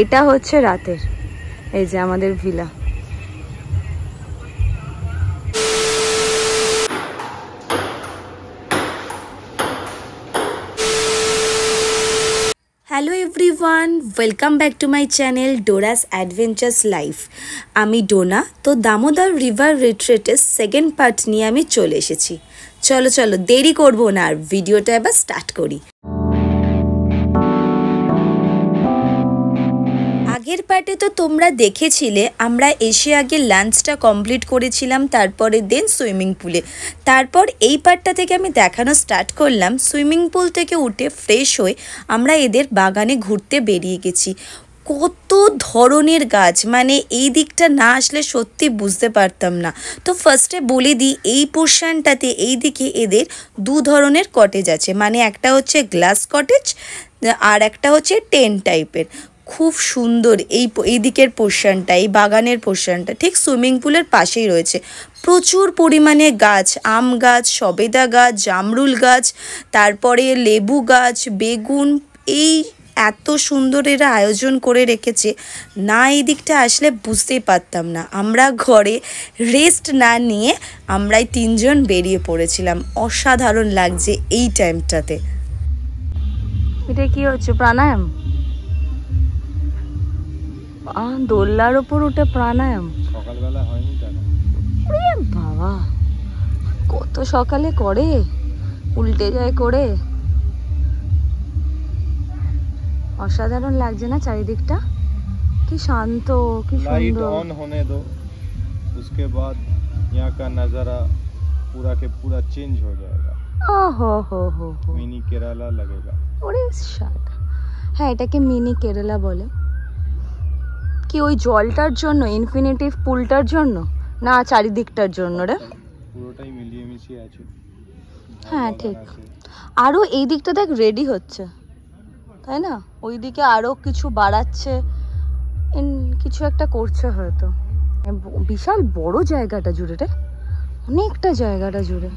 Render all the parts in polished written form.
এটা হচ্ছে রাতের, এই যে আমাদের ভিলা। Hello everyone, welcome back to my channel Dora's adventures life. আমি ডোনা। তো দামোদর রিভার রিট্রিটের সেকেন্ড পার্ট নিয়ে আমি চলে এসেছি। চলো চলো দেরি করবো না, আর ভিডিওটা এবার স্টার্ট করি। আগের পার্টে তো তোমরা দেখেছিলে আমরা এসে আগে লাঞ্চটা কমপ্লিট করেছিলাম, তারপরে দেন সুইমিং পুলে। তারপর এই পার্টটা থেকে আমি দেখানো স্টার্ট করলাম সুইমিং পুল থেকে উঠে ফ্রেশ হয়ে আমরা এদের বাগানে ঘুরতে বেরিয়ে গেছি। কত ধরনের গাছ, মানে এই দিকটা না আসলে সত্যি বুঝতে পারতাম না। তো ফার্স্টে বলে দিই, এই পোর্শনটাতে এই দিকে এদের দু ধরনের কটেজ আছে, মানে একটা হচ্ছে গ্লাস কটেজ আর একটা হচ্ছে টেন্ট টাইপের। খুব সুন্দর এই দিকের পোর্শনটা, এই বাগানের পোর্শনটা ঠিক সুইমিং পুলের পাশেই রয়েছে। প্রচুর পরিমাণে গাছ, আম গাছ, সবেদা গাছ, জামরুল গাছ, তারপরে লেবু গাছ, বেগুন, এই এত সুন্দর এরা আয়োজন করে রেখেছে না, এই দিকটা আসলে বুঝতেই পারতাম না। আমরা ঘরে রেস্ট না নিয়ে আমরাই তিনজন বেরিয়ে পড়েছিলাম। অসাধারণ লাগছে এই টাইমটাতে। এটা কি হচ্ছে, প্রাণায়াম? দোল্লার ওপর উঠে প্রাণায়াম সকালবেলা হয়নি কেন? বাবা, কত সকালে করে, উল্টে যায় করে। অসাধারণ লাগছে না চারিদিকটা? কি শান্ত, কি সুন্দর। लाइट ऑन होने दो, उसके बाद यहाँ का नज़ारा पूरा के पूरा चेंज हो जाएगा। ओहो हो मिनी केरला लगेगा। ওরে শাট, হ্যাঁ এটাকে মিনি কেরালা বলে। কি ওই জলটার জন্য, ইনফিনিটিভ পুলটার জন্য, না চারিদিকটার জন্য রে? পুরোটাই মিলিয়ে মিশিয়ে আছে। হ্যাঁ ঠিক। আরও এই দিকটা দেখ রেডি হচ্ছে, তাই না? ওই দিকে আরও কিছু বাড়াচ্ছে, কিছু একটা করছে হয়তো। বিশাল বড় জায়গাটা জুড়ে রে, অনেকটা জায়গাটা জুড়ে।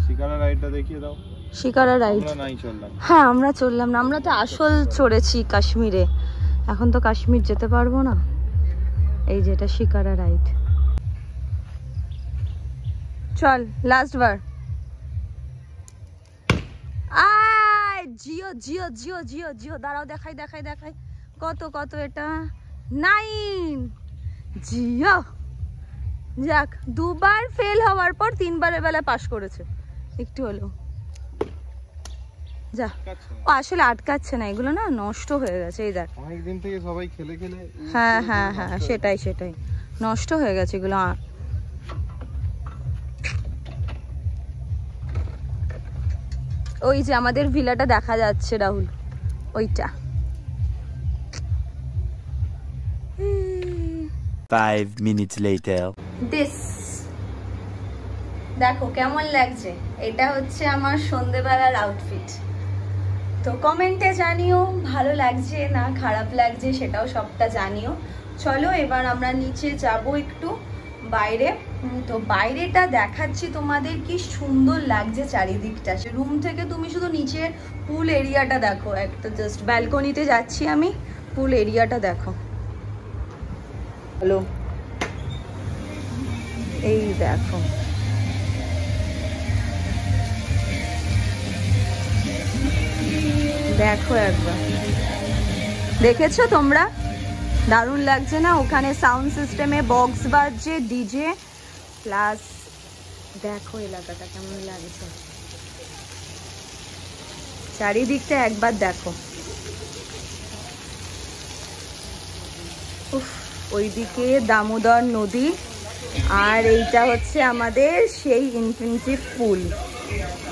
শিকারা রাইডটা দেখিয়ে দাও। শিকারা রাইড? হ্যাঁ আমরা চললাম না, আমরা তো আসল চড়েছি কাশ্মীরে, এখন তো কাশ্মীর যেতে পারবো না। এই যে এটা শিকারা রাইড। চল লাস্ট বার। আয় জিও জিও জিও জিও জিও, দাঁড়াও দেখাই দেখাই দেখাই। কত কত এটা? 9 জিও। যাক, দুবার ফেল হওয়ার পর তিনবারের বেলা পাস করেছে। একটু হলো যা। ও আসলে আটকাচ্ছে না, এগুলো না নষ্ট হয়ে গেছে। এই দেখ অনেকদিন থেকে সবাই খেলে খেলে। হ্যাঁ হ্যাঁ হ্যাঁ, সেটাই সেটাই, নষ্ট হয়ে গেছে এগুলো। ওই যে আমাদের ভিলাটা দেখা যাচ্ছে রাহুল, ওইটা। 5 minutes later. দিস দেখো কেমন লাগছে। এটা হচ্ছে আমার সন্ধেবেলার আউটফিট। তো কমেন্টে জানিও ভালো লাগছে না খারাপ লাগছে, সেটাও সবটা জানিও। চলো এবার আমরা নিচে যাব একটু বাইরে। তো বাইরেটা দেখাচ্ছি তোমাদের, কি সুন্দর লাগছে চারিদিকটা। রুম থেকে তুমি শুধু নিচের পুল এরিয়াটা দেখো, একটা জাস্ট ব্যালকনিতে যাচ্ছি আমি, পুল এরিয়াটা দেখো। হ্যালো, এই দেখো দেখো একবার, দেখেছো তোমরা? দারুণ লাগছে না? ওখানে সাউন্ড সিস্টেমে বক্স বাজছে, ডিজে প্লাস। দেখো এলাকাটা কেমন লাগছে, চারিদিকটা একবার দেখো। উফ, ওইদিকে দামোদর নদী, আর এইটা হচ্ছে আমাদের সেই ইনফিনিটিভ পুল।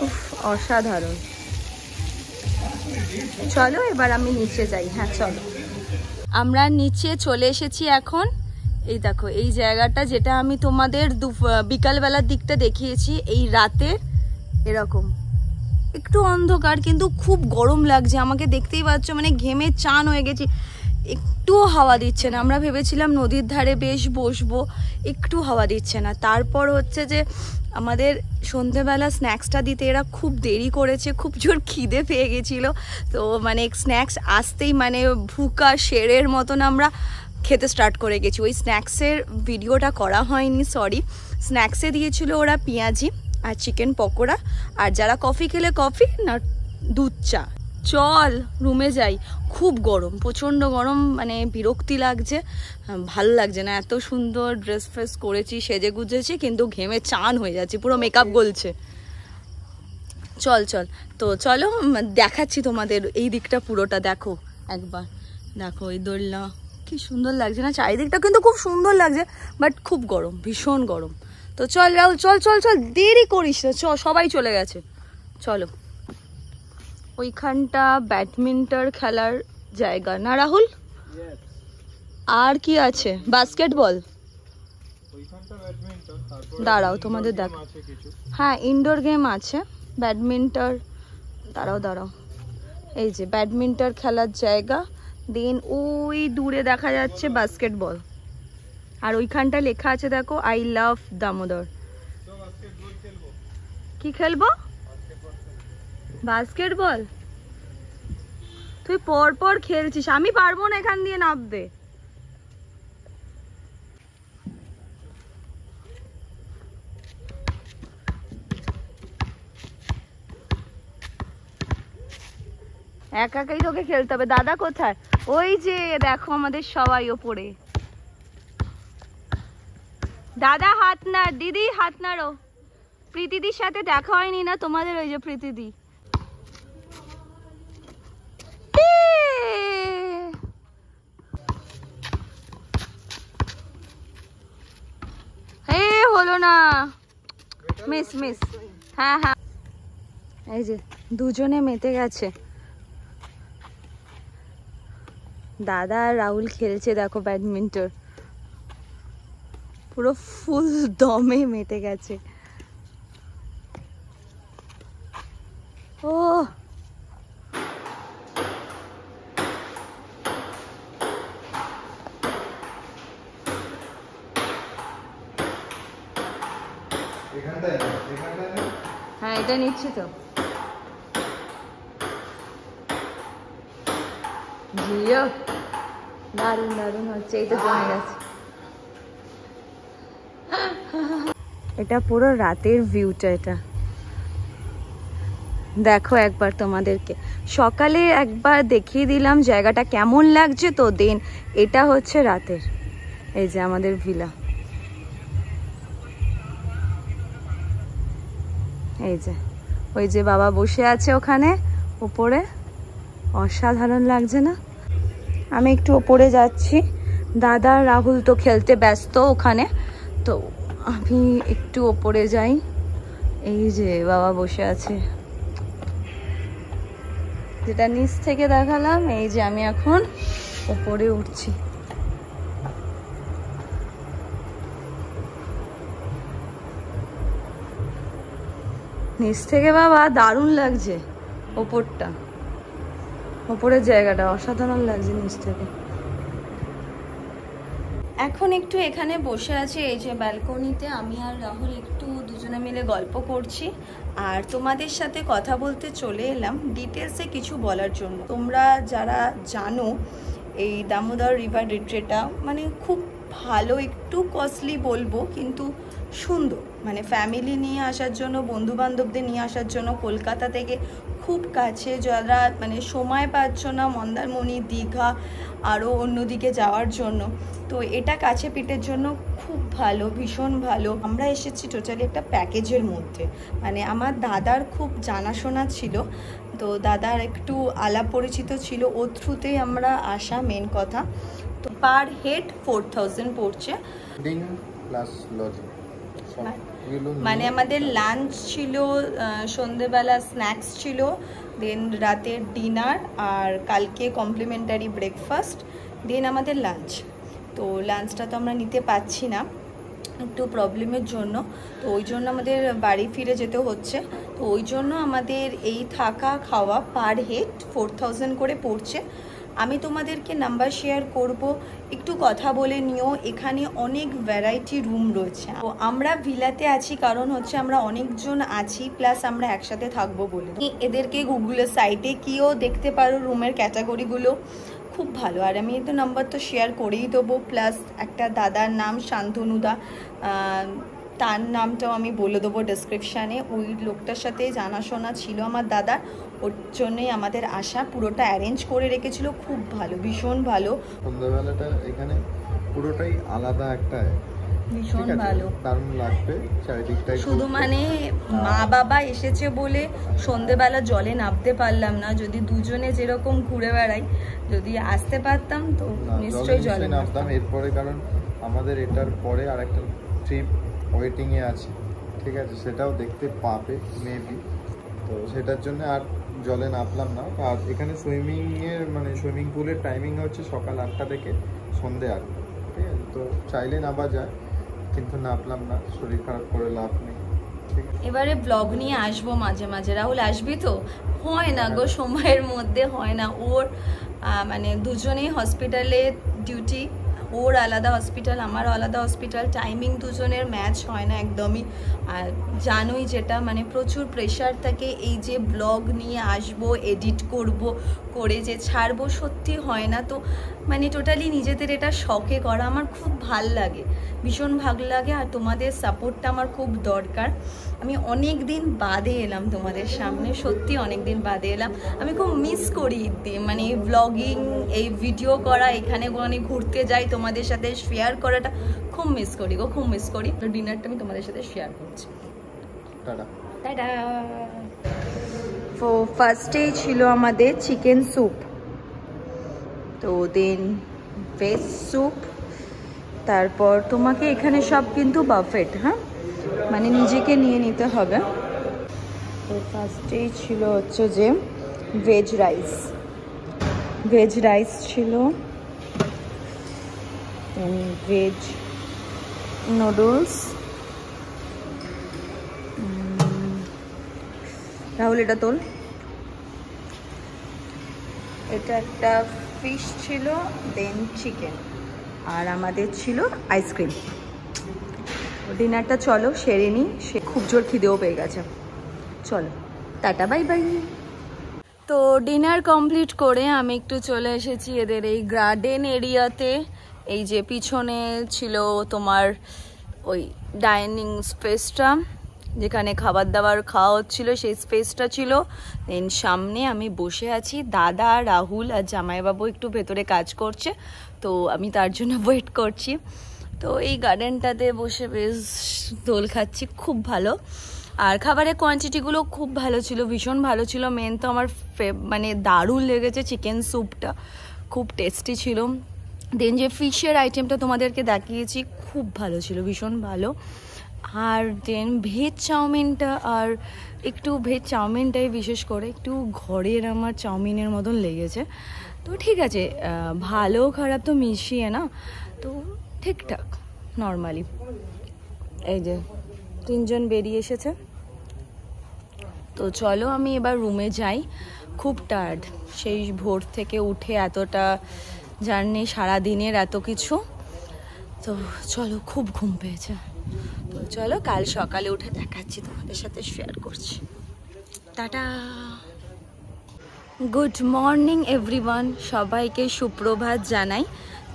উফ, অসাধারণ। চলো এবার আমি নিচে যাই। হ্যাঁ চলো, আমরা নিচে চলে এসেছি এখন। এই দেখো এই জায়গাটা, যেটা আমি তোমাদের বিকালবেলার দিকটা দেখিয়েছি, এই রাতে এরকম একটু অন্ধকার, কিন্তু খুব গরম লাগছে আমাকে, দেখতেই পাচ্ছ, মানে ঘেমে চান হয়ে গেছি। একটুও হাওয়া দিচ্ছে না। আমরা ভেবেছিলাম নদীর ধারে বেশ বসবো, একটু হাওয়া দিচ্ছে না। তারপর হচ্ছে যে আমাদের সন্ধেবেলা স্ন্যাক্সটা দিতে এরা খুব দেরি করেছে, খুব জোর খিদে পেয়ে গেছিলো। তো মানে স্ন্যাক্স আসতেই মানে ভুকা শেরের মতন আমরা খেতে স্টার্ট করে গেছি। ওই স্ন্যাক্সের ভিডিওটা করা হয়নি, সরি। স্ন্যাক্সে দিয়েছিল ওরা পেঁয়াজি আর চিকেন পকোড়া, আর যারা কফি খেলে কফি, না দুধ চা। চল রুমে যাই, খুব গরম, প্রচণ্ড গরম, মানে বিরক্তি লাগছে, ভালো লাগছে না। এত সুন্দর ড্রেস ফ্রেস করেছি, সেজে গুজেছি, কিন্তু ঘেমে চান হয়ে যাচ্ছে, পুরো মেকআপ গলছে। চল চল, তো চলো দেখাচ্ছি তোমাদের এই দিকটা পুরোটা। দেখো একবার, দেখো এই দোলনা কি সুন্দর লাগছে না, চারিদিকটা কিন্তু খুব সুন্দর লাগছে, বাট খুব গরম, ভীষণ গরম। তো চল রাহুল, চল চল চল, দেরি করিস না, সবাই চলে গেছে, চলো। ওইখানটা ব্যাডমিন্টন খেলার জায়গা না রাহুল? আর কি আছে? বাস্কেটবল। দাঁড়াও তোমাদের দেখ, হ্যাঁ ইনডোর গেম আছে, ব্যাডমিন্টন। দাঁড়াও দাঁড়াও, এই যে ব্যাডমিন্টন খেলার জায়গা, দেন ওই দূরে দেখা যাচ্ছে বাস্কেটবল, আর ওইখানটা লেখা আছে দেখো, আই লাভ দামোদর। কি খেলবো? বাস্কেটবল? তুই পর পর খেলছিস, আমি পারবো না এখান দিয়ে নামতে। একাই তোকে খেলতে হবে। দাদা কোথায়? ওই যে দেখো আমাদের সবাই ওপরে। দাদা হাত নাড়, দিদি হাত নাড়ো। প্রীতিদির সাথে দেখা হয়নি না তোমাদের? ওই যে প্রীতিদি। হলো না, মিস মিস। হ্যাঁ হ্যাঁ, এই যে দুজনে মেতে গেছে। দাদা আর রাহুল খেলছে দেখো ব্যাডমিন্টন, পুরো ফুল দমে মেতে গেছে। ও হ্যাঁ, এটা নিচ্ছি তো। জিও দারুণ দারুণ হচ্ছে, এই তো জমে গেছে। এটা পুরো রাতের ভিউটা, এটা দেখো একবার তোমাদেরকে। সকালে একবার দেখিয়ে দিলাম জায়গাটা কেমন লাগছে, তো দেন এটা হচ্ছে রাতের। এই যে আমাদের ভিলা, এই যে ওই যে বাবা বসে আছে ওখানে উপরে, অসাধারণ লাগছে না? আমি একটু ওপরে যাচ্ছি, দাদা রাহুল তো খেলতে ব্যস্ত ওখানে, তো আমি একটু ওপরে যাই। এই যে বাবা বসে আছে, যেটা নিচ থেকে দেখালাম, এই যে আমি এখন ওপরে উঠছি। নিচ থেকে বাবা দারুণ লাগছে, ওপরটা, ওপরের জায়গাটা অসাধারণ লাগছে নিচ থেকে। এখন একটু এখানে বসে আছি, এই যে ব্যালকনিতে, আমি আর রাহুল একটু দুজনে মিলে গল্প করছি, আর তোমাদের সাথে কথা বলতে চলে এলাম ডিটেলসে কিছু বলার জন্য। তোমরা যারা জানো এই দামোদর রিভার রিট্রিটটা মানে খুব ভালো, একটু কস্টলি বলবো, কিন্তু সুন্দর, মানে ফ্যামিলি নিয়ে আসার জন্য, বন্ধু বান্ধবদের নিয়ে আসার জন্য, কলকাতা থেকে খুব কাছে, যারা মানে সময় পাচ্ছ না মন্দারমণি, দীঘা, আরও অন্যদিকে যাওয়ার জন্য, তো এটা কাছে পিঠের জন্য খুব ভালো, ভীষণ ভালো। আমরা এসেছি টোটালি একটা প্যাকেজের মধ্যে, মানে আমার দাদার খুব জানাশোনা ছিল, তো দাদার একটু আলাপ পরিচিত ছিল, ও থ্রুতেই আমরা আসা মেন কথা। তো পার হেড 4000 পড়ছে, মানে আমাদের লাঞ্চ ছিল, সন্ধেবেলা স্ন্যাক্স ছিল, দেন রাতের ডিনার, আর কালকে কমপ্লিমেন্টারি ব্রেকফাস্ট, দেন আমাদের লাঞ্চ। তো লাঞ্চটা তো আমরা নিতে পারছি না একটু প্রবলেমের জন্য, তো ওই জন্য আমাদের বাড়ি ফিরে যেতে হচ্ছে। তো ওই জন্য আমাদের এই থাকা খাওয়া পার হেড 4000 করে পড়ছে। আমি তোমাদেরকে নাম্বার শেয়ার করব, একটু কথা বলে নিও। এখানে অনেক ভ্যারাইটি রুম রয়েছে। তো আমরা ভিলাতে আছি কারণ হচ্ছে আমরা অনেকজন আছি, প্লাস আমরা একসাথে থাকবো বলে। এদেরকে গুগলের সাইটে গিয়েও দেখতে পারো রুমের ক্যাটাগরিগুলো, খুব ভালো। আর আমি তো নাম্বার তো শেয়ার করেই দেবো, প্লাস একটা দাদার নাম শান্তনুদা, তার নামটাও আমি বলে দেবো ডেসক্রিপশানে। ওই লোকটার সাথে জানাশোনা ছিল আমার দাদার, ওর জন্যই আমাদের আসা। পুরোটা অ্যারেঞ্জ করে রেখেছিল, খুব ভালো, ভীষণ ভালো। সন্ধ্যাবেলাটা এখানে পুরোটাই আলাদা একটা, ভীষণ ভালো, দারুণ লাগবে চারিদিকটাই। শুধু মানে মা বাবা এসেছে বলে সন্ধেবেলা জলে নামতে পারলাম না। যদি দুজনে যেরকম ঘুরে বেড়াই, যদি আসতে পারতাম তো নিশ্চয়ই জলে নামতাম এরপরে, কারণ আমাদের এটার পরে আর একটা ট্রিপ ওয়েটিংয়ে আছে, ঠিক আছে, সেটাও দেখতে পাবে মেবি। তো সেটার জন্য আর জলে নামলাম না। আর এখানে সুইমিংয়ের মানে সুইমিং পুলের টাইমিং হচ্ছে সকাল 8টা থেকে সন্ধে 8টা, ঠিক আছে। তো চাইলে নামা যায়, কিন্তু নামলাম না, শরীর খারাপ করে লাভ নেই। এবারে ব্লগ নিয়ে আসবো মাঝে মাঝে। রাহুল আসবি তো? হয় না গো, সময়ের মধ্যে হয় না। ওর মানে দুজনেই হসপিটালে ডিউটি, ওর আলাদা হসপিটাল, আমার আলাদা হসপিটাল, টাইমিং দুজনের ম্যাচ হয় না একদমই। আর জানোই যেটা মানে প্রচুর প্রেশার থাকে, এই যে ব্লগ নিয়ে আসবো, এডিট করব, করে যে ছাড়বো, সত্যি হয় না। তো মানে টোটালি নিজেদের এটা শখে করা, আমার খুব ভাল লাগে, ভীষণ ভালো লাগে। আর তোমাদের সাপোর্টটা আমার খুব দরকার। আমি অনেক দিন বাদে এলাম তোমাদের সামনে, সত্যি অনেক দিন বাদে এলাম। আমি খুব মিস করি মানে ব্লগিং, এই ভিডিও করা, এখানে ওখানে ঘুরতে যাই, তোমাদের সাথে শেয়ার করাটা খুব মিস করি গো, খুব মিস করি। তো ডিনারটা আমি তোমাদের সাথে শেয়ার করছি। টাটা। তো ফার্স্টেই ছিল আমাদের চিকেন স্যুপ, তো দেন ভেজ স্যুপ, তারপর তোমাকে এখানে সব কিন্তু বাফেট, হ্যাঁ, মানে নিজেকে নিয়ে নিতে হবে। তো ফার্স্টেই ছিল হচ্ছে যে ভেজ রাইস ছিল, ভেজ নুডলস, রাহুল এটা তোল, এটা একটা ফিশ ছিল, দেন চিকেন, আর আমাদের ছিল আইসক্রিম। ডিনারটা চলো সেরে নিই, সে খুব জোর খিদেও পেয়ে গেছে। চলো টাটা, বাই বাই। তো ডিনার কমপ্লিট করে আমি একটু চলে এসেছি এদের এই গার্ডেন এরিয়াতে। এই যে পিছনে ছিল তোমার ওই ডাইনিং স্পেসটা, যেখানে খাবার দাবার খাওয়া হচ্ছিলো, সেই স্পেসটা ছিল। দেন সামনে আমি বসে আছি, দাদা, রাহুল আর জামাইবাবু একটু ভেতরে কাজ করছে, তো আমি তার জন্য ওয়েট করছি। তো এই গার্ডেনটাতে বসে বেশ দোল খাচ্ছি, খুব ভালো। আর খাবারের কোয়ান্টিটিগুলো খুব ভালো ছিল, ভীষণ ভালো ছিল। মেন তো আমার মানে দারুণ লেগেছে চিকেন স্যুপটা, খুব টেস্টি ছিল। দেন যে ফিশের আইটেমটা তোমাদেরকে দেখিয়েছি, খুব ভালো ছিল, ভীষণ ভালো। আর দেন ভেজ চাউমিনটা, আর একটু ভেজ চাউমিনটাই বিশেষ করে একটু ঘরের আমার চাউমিনের মতন লেগেছে। তো ঠিক আছে, ভালো খারাপ তো মিশিয়ে না, তো ঠিকঠাক নর্মালি। এই যে 3 জন বেরিয়ে এসেছে। তো চলো আমি এবার রুমে যাই, খুব টায়ার্ড, সেই ভোর থেকে উঠে এতটা জার্নি, সারাদিনের এত কিছু। তো চলো, খুব ঘুম পেয়েছে। তো চলো কাল সকালে উঠে দেখাচ্ছি, তোমাদের সাথে শেয়ার করছি। টাটা। গুড মর্নিং এভরিওয়ান, সবাইকে সুপ্রভাত জানাই।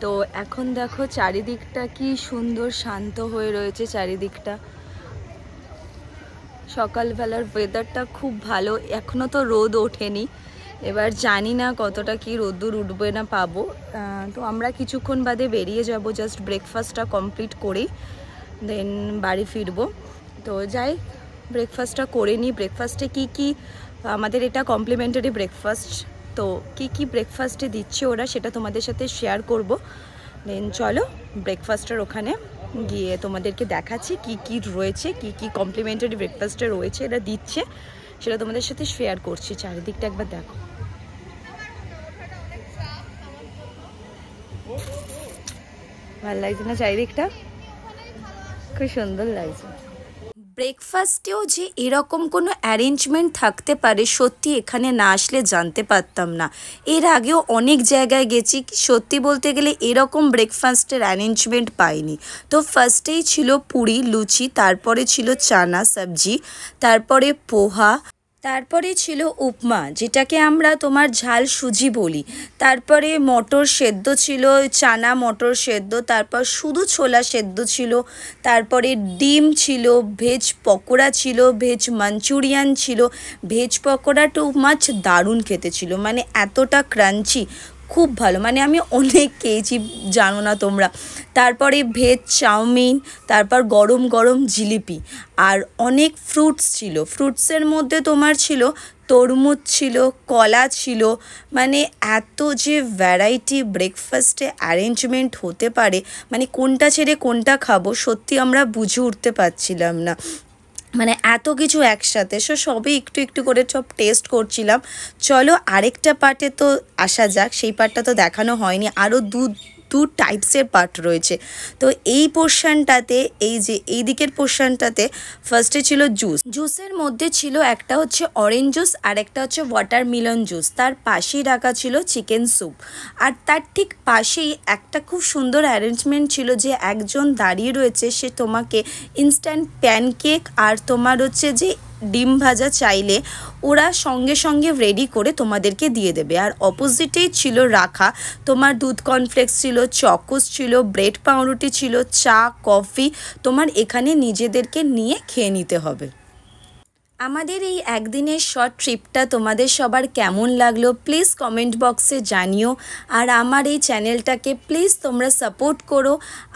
তো এখন দেখো চারিদিকটা কি সুন্দর শান্ত হয়ে রয়েছে চারিদিকটা। সকালবেলার ওয়েদারটা খুব ভালো, এখনও তো রোদ ওঠেনি, এবার জানি না কতটা কি রোদ্দুর উঠবে না পাবো। তো আমরা কিছুক্ষণ বাদে বেরিয়ে যাব, জাস্ট ব্রেকফাস্টটা কমপ্লিট করেই দেন বাড়ি ফিরবো। তো যাই ব্রেকফাস্টটা করে নিই। ব্রেকফাস্টে কি আমাদের এটা কমপ্লিমেন্টারি ব্রেকফাস্ট, তো কি ব্রেকফাস্টে দিচ্ছে ওরা সেটা তোমাদের সাথে শেয়ার করব। দেন চলো ব্রেকফাস্টের ওখানে গিয়ে তোমাদেরকে দেখাচ্ছি কি রয়েছে, কি কমপ্লিমেন্টারি ব্রেকফাস্টে রয়েছে, এটা দিচ্ছে, সেটা তোমাদের সাথে শেয়ার করছি। চারিদিকটা একবার দেখো, ভালো লাগছে না চারিদিকটা? খুব সুন্দর লাগছে। ব্রেকফাস্টেও যে এরকম কোনো অ্যারেঞ্জমেন্ট থাকতে পারে সত্যি এখানে না আসলে জানতে পারতাম না। এর আগেও অনেক জায়গায় গেছি, সত্যি বলতে গেলে এরকম ব্রেকফাস্টের অ্যারেঞ্জমেন্ট পাইনি। তো ফার্স্টেই ছিল পুরি লুচি, তারপরে ছিল চানা সবজি, তারপরে পোহা, তারপরে ছিল উপমা যেটাকে আমরা তোমার ঝাল সুজি বলি, তারপরে মটর সেদ্ধ ছিল, চানা মটর সেদ্ধ, তারপর শুধু ছোলা সেদ্ধ ছিল, তারপরে ডিম ছিল, ভেজ পকোড়া ছিল, ভেজ মাঞ্চুরিয়ান ছিল। ভেজ পকোড়াটাও মাছ দারুণ খেতে ছিল, মানে এতটা ক্রাঞ্চি, খুব ভালো, মানে আমি অনেক খেয়েছি জানো না তোমরা। তারপরে ভেজ চাউমিন, তারপর গরম গরম জিলিপি, আর অনেক ফ্রুটস ছিল। ফ্রুটসের মধ্যে তোমার ছিল তরমুজ ছিল, কলা ছিল, মানে এত যে ভ্যারাইটি ব্রেকফাস্টে অ্যারেঞ্জমেন্ট হতে পারে, মানে কোনটা ছেড়ে কোনটা খাবো সত্যি আমরা বুঝে উঠতে পারছিলাম না, মানে এত কিছু একসাথে। সবই একটু একটু করে সব টেস্ট করছিলাম। চলো আরেকটা পার্টে তো আসা যাক, সেই পার্টটা তো দেখানো হয়নি, আরও দু টাইপসের পার্ট রয়েছে। তো এই পোর্শনটাতে, এই যে এই দিকের পোর্শনটাতে ফার্স্টে ছিল জুসের মধ্যে ছিল একটা হচ্ছে অরেঞ্জ জুস আর একটা হচ্ছে ওয়াটারমেলন জুস, তার পাশেই রাখা ছিল চিকেন স্যুপ, আর তার ঠিক পাশেই একটা খুব সুন্দর অ্যারেঞ্জমেন্ট ছিল যে একজন দাঁড়িয়ে রয়েছে, সে তোমাকে ইনস্ট্যান্ট প্যানকেক আর তোমার হচ্ছে যে ডিম ভাজা চাইলে ওরা সঙ্গে সঙ্গে রেডি করে তোমাদেরকে দিয়ে দেবে। আর অপোজিটেই ছিল রাখা তোমার দুধ কর্নফ্লেক্স ছিল, চকোস ছিল, ব্রেড পাউরুটি ছিল, চা কফি, তোমার এখানে নিজেদেরকে নিয়ে খেয়ে নিতে হবে। আমাদের এই একদিনের শর্ট ট্রিপটা তোমাদের সবার কেমন লাগলো প্লিজ কমেন্ট বক্সে জানিও, আর আমার এই চ্যানেলটাকে প্লিজ তোমরা সাপোর্ট করো।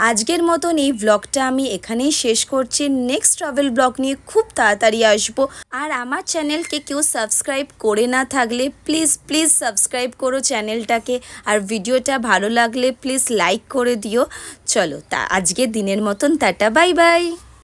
আজকের মতন এই ব্লগটা আমি এখানেই শেষ করছি, নেক্সট ট্রাভেল ব্লগ নিয়ে খুব তাড়াতাড়ি আসবো। আর আমার চ্যানেলকে কেউ সাবস্ক্রাইব করে না থাকলে প্লিজ সাবস্ক্রাইব করো চ্যানেলটাকে, আর ভিডিওটা ভালো লাগলে প্লিজ লাইক করে দিও। চলো আজকের দিনের মতন টাটা, বাই বাই।